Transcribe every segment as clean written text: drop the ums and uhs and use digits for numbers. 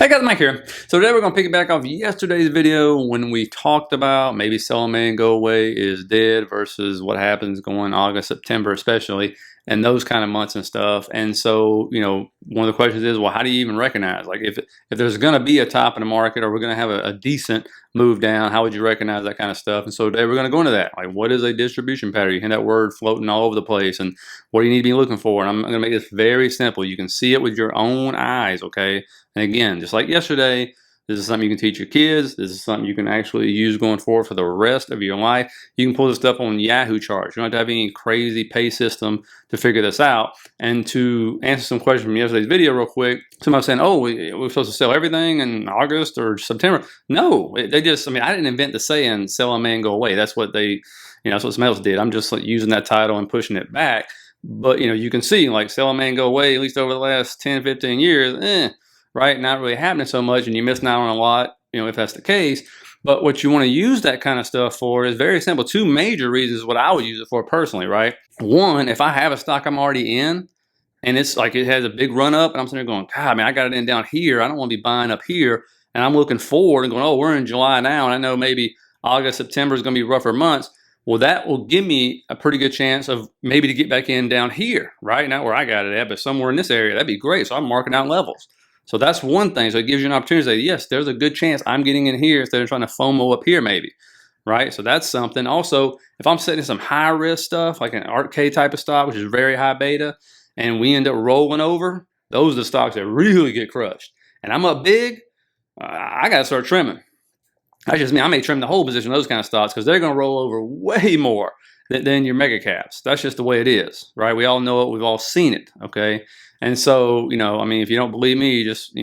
Hey guys, Mike here. So today we're going to pick it back off yesterday's video when we talked about maybe sell a man go away is dead versus what happens going August, September especially, and those kind of months and stuff. And so, one of the questions is, well, how do you even recognize? Like if there's going to be a top in the market or we're going to have a decent move down, how would you recognize that kind of stuff? And so today we're going to go into that. Like, what is a distribution pattern? You hear that word floating all over the place, and what do you need to be looking for? And I'm going to make this very simple. You can see it with your own eyes, okay? And again, just like yesterday, this is something you can teach your kids. This is something you can actually use going forward for the rest of your life. You can pull this stuff on Yahoo charts. You don't have to have any crazy pay system to figure this out. And to answer some questions from yesterday's video real quick, somebody saying, oh, we're supposed to sell everything in August or September. No, they just, I didn't invent the saying, sell a man, go away. That's what they, that's what somebody else did. I'm just like using that title and pushing it back. But, you can see like sell a man, go away, at least over the last 10, 15 years, right? Not really happening so much, and you're missing out on a lot, if that's the case. But what you want to use that kind of stuff for is very simple. Two major reasons what I would use it for personally, right? One, if I have a stock I'm already in, and it's like it has a big run up, and I'm sitting there going, God, man, I got it in down here. I don't want to be buying up here. And I'm looking forward and going, oh, we're in July now, and I know maybe August, September is going to be rougher months. Well, that will give me a pretty good chance of maybe to get back in down here, right? Not where I got it at, but somewhere in this area. That'd be great. So I'm marking out levels. So that's one thing. So it gives you an opportunity to say, yes, there's a good chance I'm getting in here instead of trying to FOMO up here maybe, right? So that's something. Also, if I'm setting some high risk stuff, like an ARK type of stock, which is very high beta, and we end up rolling over, those are the stocks that really get crushed. And I'm up big, I got to start trimming. That's just me. I may trim the whole position of those kind of stocks because they're going to roll over way more than your mega caps. That's just the way it is, right? We all know it. We've all seen it, okay? And so, if you don't believe me, just,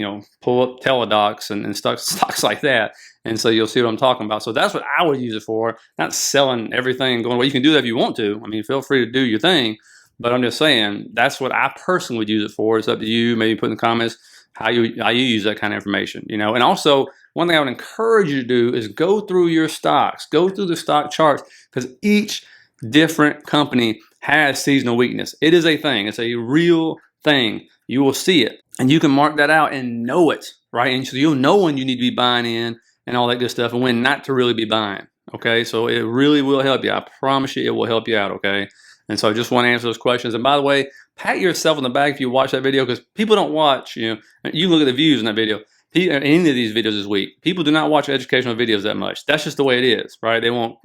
pull up Teledocs and stocks like that. And so you'll see what I'm talking about. So that's what I would use it for, not selling everything and going, well, you can do that if you want to. Feel free to do your thing. But I'm just saying, that's what I personally would use it for. It's up to you. Maybe put in the comments how you use that kind of information, And also, one thing I would encourage you to do is go through your stocks, go through the stock charts, because each different company has seasonal weakness. It is a thing. It's a real thing. You will see it, and you can mark that out and know it, right? And so you'll know when you need to be buying in and all that good stuff, and when not to really be buying. Okay, so it really will help you. I promise you, it will help you out. Okay, and so I just want to answer those questions. And by the way, pat yourself on the back if you watch that video, because people don't watch. You look at the views in that video. Any of these videos this week, people do not watch educational videos that much. That's just the way it is, right? They want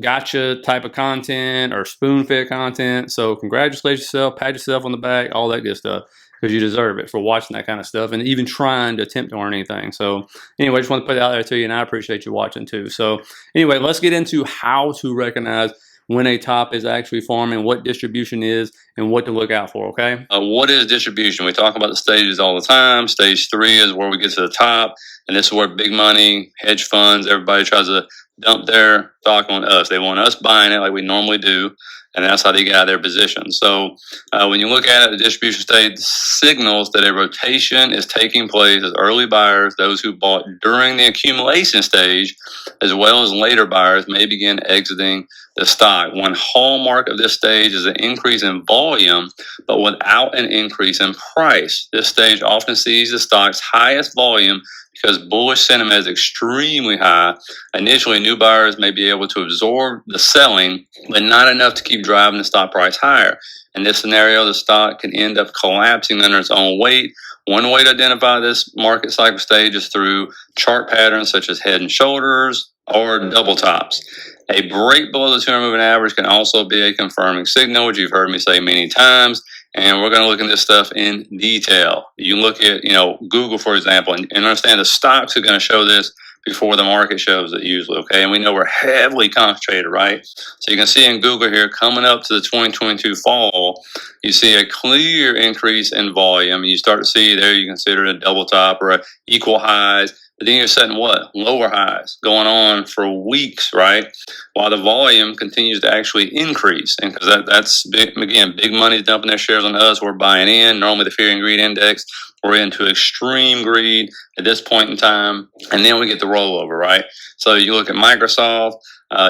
gotcha type of content or spoon-fed content. So congratulate yourself, pat yourself on the back, all that good stuff, because you deserve it for watching that kind of stuff and even trying to attempt to learn anything. So anyway, I just want to put it out there to you, and I appreciate you watching too. So anyway, let's get into how to recognize when a top is actually forming, what distribution is, and what to look out for, okay? What is distribution? We talk about the stages all the time. Stage 3 is where we get to the top, and this is where big money, hedge funds, everybody tries to dump their stock on us. They want us buying it like we normally do, and that's how they get out of their position. So when you look at it, the distribution stage signals that a rotation is taking place as early buyers, those who bought during the accumulation stage, as well as later buyers, may begin exiting the stock. One hallmark of this stage is an increase in volume, but without an increase in price. This stage often sees the stock's highest volume because bullish sentiment is extremely high. Initially, new buyers may be able to absorb the selling, but not enough to keep driving the stock price higher. In this scenario, the stock can end up collapsing under its own weight. One way to identify this market cycle stage is through chart patterns such as head and shoulders or double tops. A break below the 200 moving average can also be a confirming signal, which you've heard me say many times. And we're going to look at this stuff in detail. You look at, Google, for example, and understand the stocks are going to show this before the market shows it usually, okay? And we know we're heavily concentrated, right? So you can see in Google here, coming up to the 2022 fall, you see a clear increase in volume. And you start to see there, you consider a double top or a equal highs. But then you're setting what? Lower highs going on for weeks, right? While the volume continues to actually increase. And because that's big, again, big money dumping their shares on us. We're buying in. Normally the fear and greed index, we're into extreme greed at this point in time. And then we get the rollover, right? So you look at Microsoft,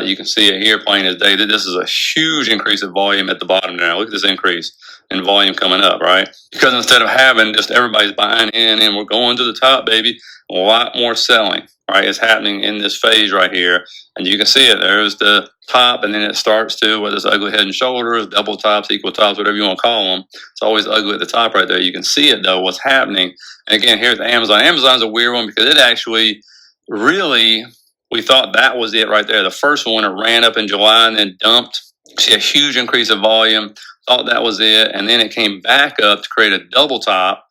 you can see it here plain as day that this is a huge increase of volume at the bottom now. Look at this increase. in volume coming up, right? Because instead of having just everybody's buying in and we're going to the top, baby, a lot more selling, right, is happening in this phase right here. And you can see it. There's the top, and then it starts to, whether it's ugly head and shoulders, double tops, equal tops, whatever you want to call them. It's always ugly at the top right there. You can see it, though, what's happening. And again, here's Amazon. Amazon's a weird one because it actually really, we thought that was it right there. The first one, it ran up in July and then dumped. See a huge increase of volume. Thought that was it. And then it came back up to create a double top.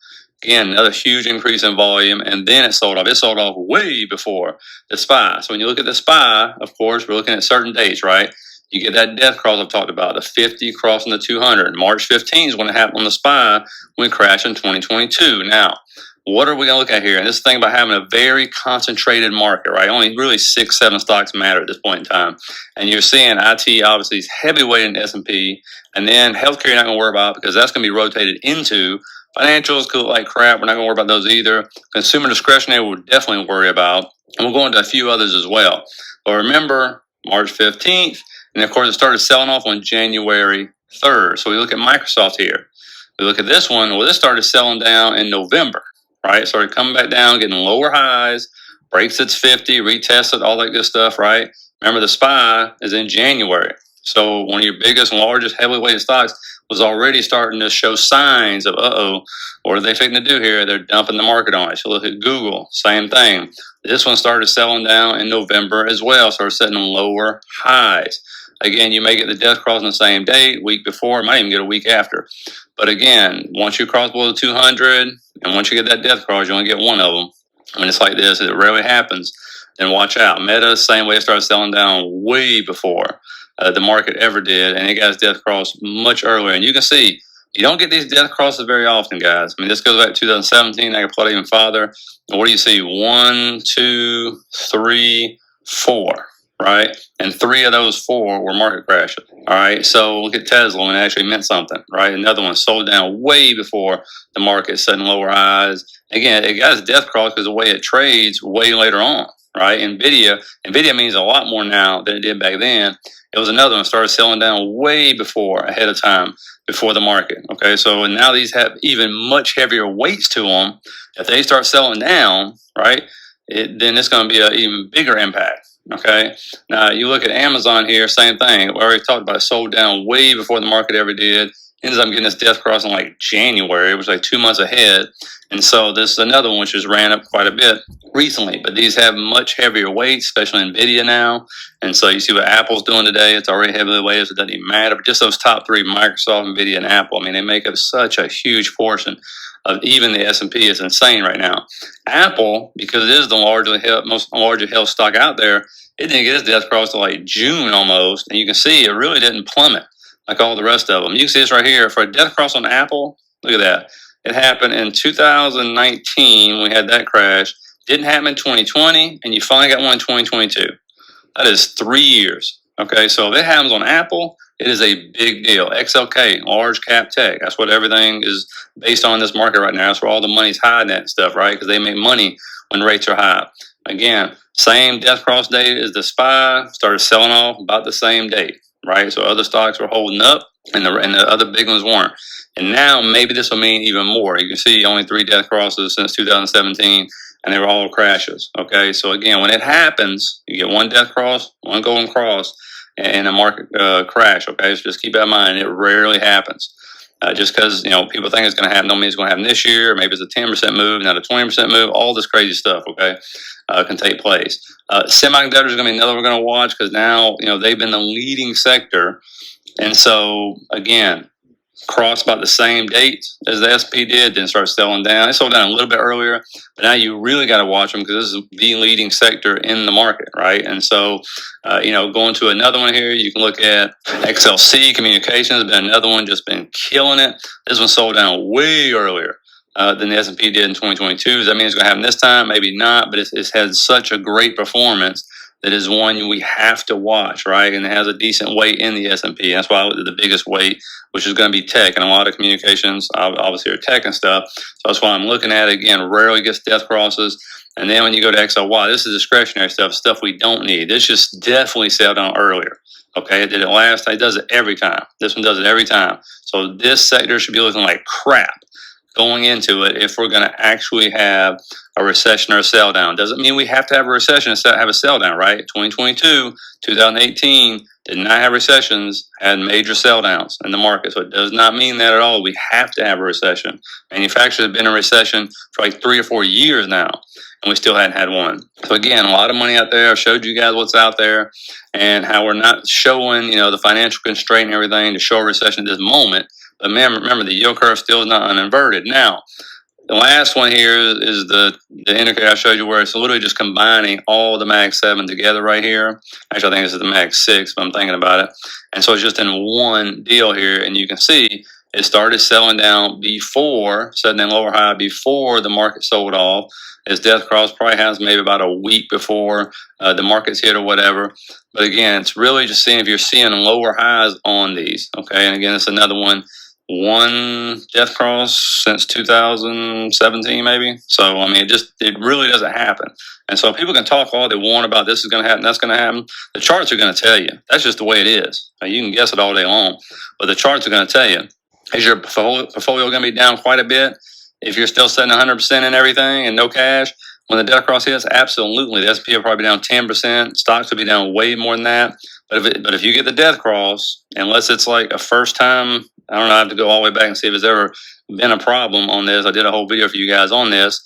Again, another huge increase in volume, and then it sold off. It sold off way before the SPY. So when you look at the SPY, of course, we're looking at certain dates, right? You get that death cross I've talked about, the 50 crossing the 200. March 15 is when it happened on the SPY when it crashed in 2022. Now, what are we going to look at here? And this thing about having a very concentrated market, right? Only really 6, 7 stocks matter at this point in time. And you're seeing IT obviously is heavyweight in the S&P, and then healthcare you're not going to worry about because that's going to be rotated into. Financials could look like crap. We're not going to worry about those either. Consumer discretionary we'll definitely worry about. And we'll go into a few others as well. But remember, March 15th, and of course it started selling off on January 3rd. So we look at Microsoft here. We look at this one. Well, this started selling down in November, right? It started coming back down, getting lower highs, breaks its 50, retests it, all that good stuff, right? Remember, the SPY is in January. So one of your biggest and largest heavily weighted stocks was already starting to show signs of, what are they fitting to do here? They're dumping the market on it. So look at Google, same thing. This one started selling down in November as well, started setting lower highs. Again, you may get the death cross on the same date, week before, might even get a week after. But again, once you cross below the 200, and once you get that death cross, you only get one of them. When it's like this, it rarely happens. Then watch out. Meta, same way, it started selling down way before the market ever did, and it got its death cross much earlier. And you can see, you don't get these death crosses very often, guys. I mean, this goes back to 2017. I can plot even farther. And what do you see? 1, 2, 3, 4, right? And 3 of those 4 were market crashes. All right. So look at Tesla when it actually meant something, right? Another one sold down way before the market setting lower highs. Again, it got its death cross because the way it trades way later on, right? Nvidia means a lot more now than it did back then. It was another one started selling down way before, ahead of time, before the market. Okay, so now these have even much heavier weights to them. If they start selling down, right, then it's going to be an even bigger impact. Okay, now you look at Amazon here, same thing. We already talked about it, sold down way before the market ever did. Ends up getting this death cross in like January. It was like 2 months ahead. And so this is another one which has ran up quite a bit recently. But these have much heavier weights, especially NVIDIA now. And so you see what Apple's doing today. It's already heavily weighted, so it doesn't even matter. But just those top 3, Microsoft, NVIDIA, and Apple, I mean, they make up such a huge portion of even the S&P. Is insane right now. Apple, because it is the most largely held stock out there, it didn't get its death cross till like June almost. And you can see it really didn't plummet like all the rest of them. You can see this right here. For a death cross on Apple, look at that. It happened in 2019. We had that crash. Didn't happen in 2020, and you finally got one in 2022. That is 3 years. Okay, so if it happens on Apple, it is a big deal. XLK, large cap tech. That's what everything is based on in this market right now. That's where all the money's hiding at and stuff, right? Because they make money when rates are high. Again, same death cross date as the SPY, started selling off about the same date, right? So other stocks were holding up, and the other big ones weren't. And now maybe this will mean even more. You can see only 3 death crosses since 2017, and they were all crashes. Okay, so again, when it happens, you get 1 death cross, 1 golden cross, and a market crash. Okay, so just keep that in mind. It rarely happens. Just because people think it's going to happen, don't mean it's going to happen this year. Maybe it's a 10% move, not a 20% move. All this crazy stuff, okay, can take place. Semiconductors is going to be another we're going to watch because now they've been the leading sector, and so again, crossed about the same date as the SP did, then start selling down. It sold down a little bit earlier, but now you really got to watch them because this is the leading sector in the market, right? And so, going to another one here, you can look at XLC Communications, has been another one, just been killing it. This one sold down way earlier than the S&P did in 2022. Does that mean it's going to happen this time? Maybe not, but it's had such a great performance that is one we have to watch, right? And it has a decent weight in the S&P. That's why I looked at the biggest weight, which is going to be tech, and a lot of communications obviously are tech and stuff. So that's why I'm looking at it. Again, rarely gets death crosses. And then when you go to XLY, this is discretionary stuff we don't need. This just definitely sell down earlier. Okay, it did it last time. It does it every time. This one does it every time. So this sector should be looking like crap going into it if we're going to actually have a recession or a sell down. Doesn't mean we have to have a recession and have a sell down, right? 2022, 2018 did not have recessions, had major sell downs in the market. So it does not mean that at all. We have to have a recession. Manufacturers have been in recession for like 3 or 4 years now, and we still hadn't had one. So again, a lot of money out there. I've showed you guys what's out there and how we're not showing, the financial constraint and everything to show a recession at this moment. But remember, the yield curve still is not uninverted. Now, the last one here is the indicator I showed you where it's literally just combining all the Mag 7 together right here. Actually, I think this is the Mag 6, but I'm thinking about it. And so it's just in one deal here, and you can see it started selling down before, setting in lower high before the market sold off. Its death cross probably has maybe about a week before the market's hit or whatever. But again, it's really just seeing if you're seeing lower highs on these. Okay, and again, it's another one death cross since 2017 maybe. So I mean, it really doesn't happen. And so people can talk all they want about this is going to happen, that's going to happen. The charts are going to tell you. That's just the way it is. Now, you can guess it all day long, but the charts are going to tell you. Is your portfolio going to be down quite a bit if you're still setting 100% in everything and no cash? When the death cross hits, absolutely. The S&P will probably be down 10%. Stocks will be down way more than that. But if you get the death cross, unless it's like a first time, I don't know, I have to go all the way back and see if there's ever been a problem on this. I did a whole video for you guys on this.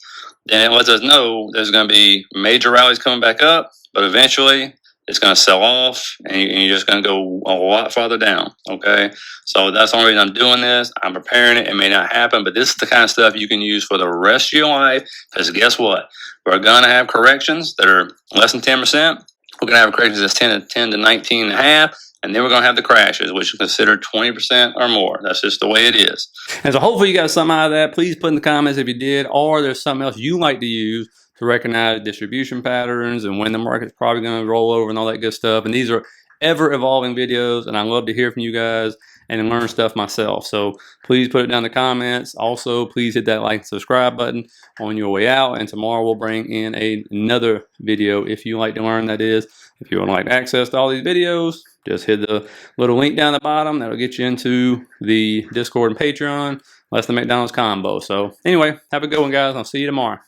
Then it lets us know there's going to be major rallies coming back up, but eventually it's going to sell off and you're just going to go a lot farther down. Okay. So that's the only reason I'm doing this. I'm preparing it. It may not happen, but this is the kind of stuff you can use for the rest of your life. Because guess what? We're going to have corrections that are less than 10%. We're going to have corrections that's 10 to 19 and a half. And then we're going to have the crashes, which are considered 20% or more. That's just the way it is. And so hopefully you got something out of that. Please put in the comments if you did, or there's something else you like to use to recognize distribution patterns and when the market's probably going to roll over and all that good stuff. And these are ever evolving videos, and I love to hear from you guys and learn stuff myself. So please put it down in the comments. Also, please hit that like and subscribe button on your way out. And tomorrow we'll bring in another video if you like to learn, that is. If you would like access to all these videos, just hit the little link down the bottom. That'll get you into the Discord and Patreon. Less than McDonald's combo. So anyway, have a good one, guys. I'll see you tomorrow.